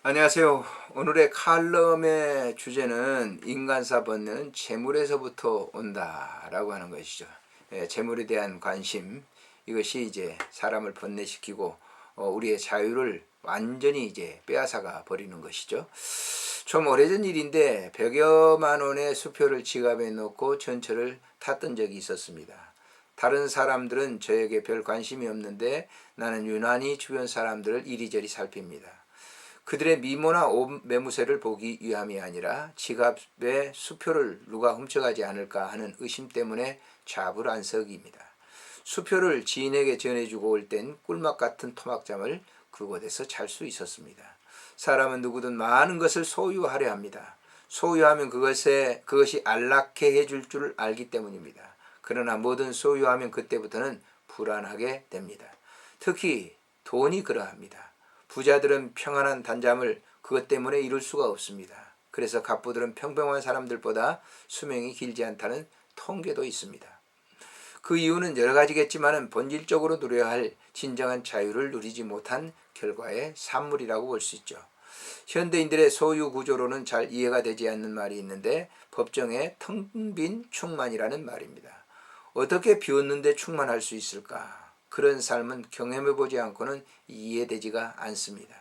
안녕하세요. 오늘의 칼럼의 주제는 인간사 번뇌는 재물에서부터 온다라고 하는 것이죠. 재물에 대한 관심, 이것이 이제 사람을 번뇌시키고 우리의 자유를 완전히 이제 빼앗아가 버리는 것이죠. 좀 오래전 일인데 100여만 원의 수표를 지갑에 넣고 전철을 탔던 적이 있었습니다. 다른 사람들은 저에게 별 관심이 없는데 나는 유난히 주변 사람들을 이리저리 살핍니다. 그들의 미모나 옷 매무새를 보기 위함이 아니라 지갑에 수표를 누가 훔쳐가지 않을까 하는 의심 때문에 좌불안석입니다. 수표를 지인에게 전해주고 올 땐 꿀맛 같은 토막잠을 그곳에서 잘 수 있었습니다. 사람은 누구든 많은 것을 소유하려 합니다. 소유하면 그것이 안락해 해줄 줄 알기 때문입니다. 그러나 뭐든 소유하면 그때부터는 불안하게 됩니다. 특히 돈이 그러합니다. 부자들은 평안한 단잠을 그것 때문에 이룰 수가 없습니다. 그래서 갑부들은 평범한 사람들보다 수명이 길지 않다는 통계도 있습니다. 그 이유는 여러 가지겠지만 본질적으로 누려야 할 진정한 자유를 누리지 못한 결과의 산물이라고 볼 수 있죠. 현대인들의 소유 구조로는 잘 이해가 되지 않는 말이 있는데 법정에 텅 빈 충만이라는 말입니다. 어떻게 비웠는데 충만할 수 있을까? 그런 삶은 경험해보지 않고는 이해되지가 않습니다.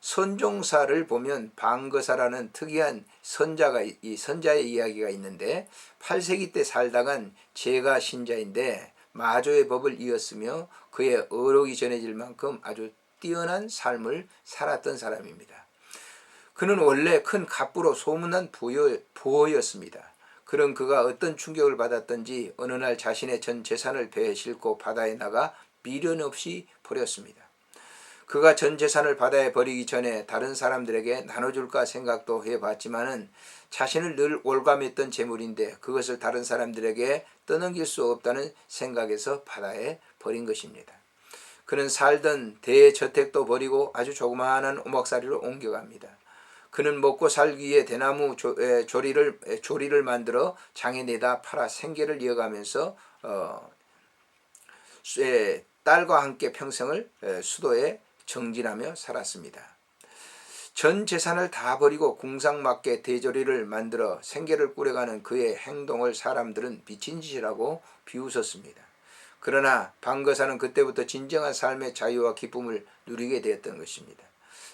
선종사를 보면 방거사라는 특이한 선자의 이야기가 있는데 8세기 때 살다간 제가 신자인데 마조의 법을 이었으며 그의 어록이 전해질 만큼 아주 뛰어난 삶을 살았던 사람입니다. 그는 원래 큰 갑부로 소문난 부호였습니다. 그런 그가 어떤 충격을 받았던지 어느 날 자신의 전 재산을 배에 싣고 바다에 나가 미련 없이 버렸습니다. 그가 전 재산을 바다에 버리기 전에 다른 사람들에게 나눠줄까 생각도 해봤지만은 자신을 늘 올감했던 재물인데 그것을 다른 사람들에게 떠넘길 수 없다는 생각에서 바다에 버린 것입니다. 그는 살던 대저택도 버리고 아주 조그마한 오목살이로 옮겨갑니다. 그는 먹고 살기 위해 대나무 조리를 만들어 장에 내다 팔아 생계를 이어가면서 딸과 함께 평생을 수도에 정진하며 살았습니다. 전 재산을 다 버리고 궁상맞게 대조리를 만들어 생계를 꾸려가는 그의 행동을 사람들은 미친 짓이라고 비웃었습니다. 그러나 방거사는 그때부터 진정한 삶의 자유와 기쁨을 누리게 되었던 것입니다.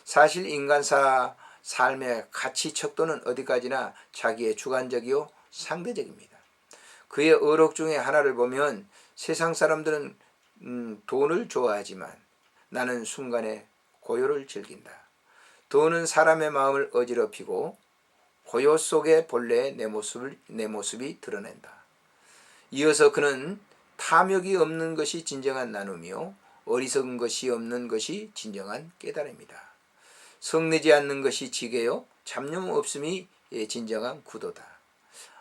사실 인간사 삶의 가치 척도는 어디까지나 자기의 주관적이요 상대적입니다. 그의 어록 중에 하나를 보면 세상 사람들은 돈을 좋아하지만 나는 순간의 고요를 즐긴다. 돈은 사람의 마음을 어지럽히고 고요 속에 본래의 내 모습이 드러낸다. 이어서 그는 탐욕이 없는 것이 진정한 나눔이요 어리석은 것이 없는 것이 진정한 깨달음이다. 성내지 않는 것이 지게요 잡념 없음이 진정한 구도다.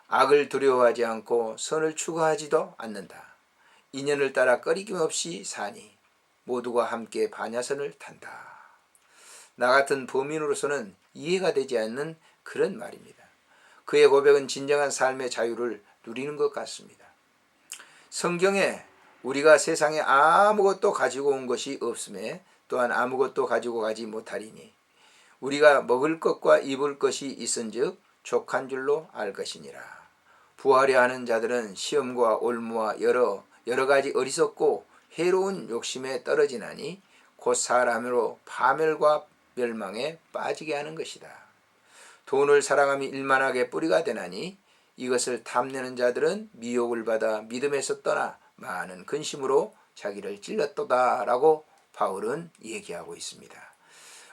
악을 두려워하지 않고 선을 추구하지도 않는다. 인연을 따라 꺼리낌없이 사니 모두가 함께 반야선을 탄다. 나 같은 범인으로서는 이해가 되지 않는 그런 말입니다. 그의 고백은 진정한 삶의 자유를 누리는 것 같습니다. 성경에 우리가 세상에 아무것도 가지고 온 것이 없음에 또한 아무것도 가지고 가지 못하리니 우리가 먹을 것과 입을 것이 있은즉 족한 줄로 알 것이니라. 부하려 하는 자들은 시험과 올무와 여러 가지 어리석고 해로운 욕심에 떨어지나니 곧 사람으로 파멸과 멸망에 빠지게 하는 것이다. 돈을 사랑함이 일만하게 뿌리가 되나니 이것을 탐내는 자들은 미혹을 받아 믿음에서 떠나 많은 근심으로 자기를 찔렀도다 라고 바울은 얘기하고 있습니다.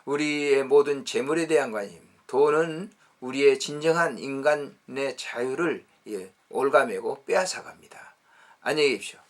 우리의 모든 재물에 대한 관심, 돈은 우리의 진정한 인간의 자유를 올가매고 빼앗아갑니다. 안녕히 계십시오.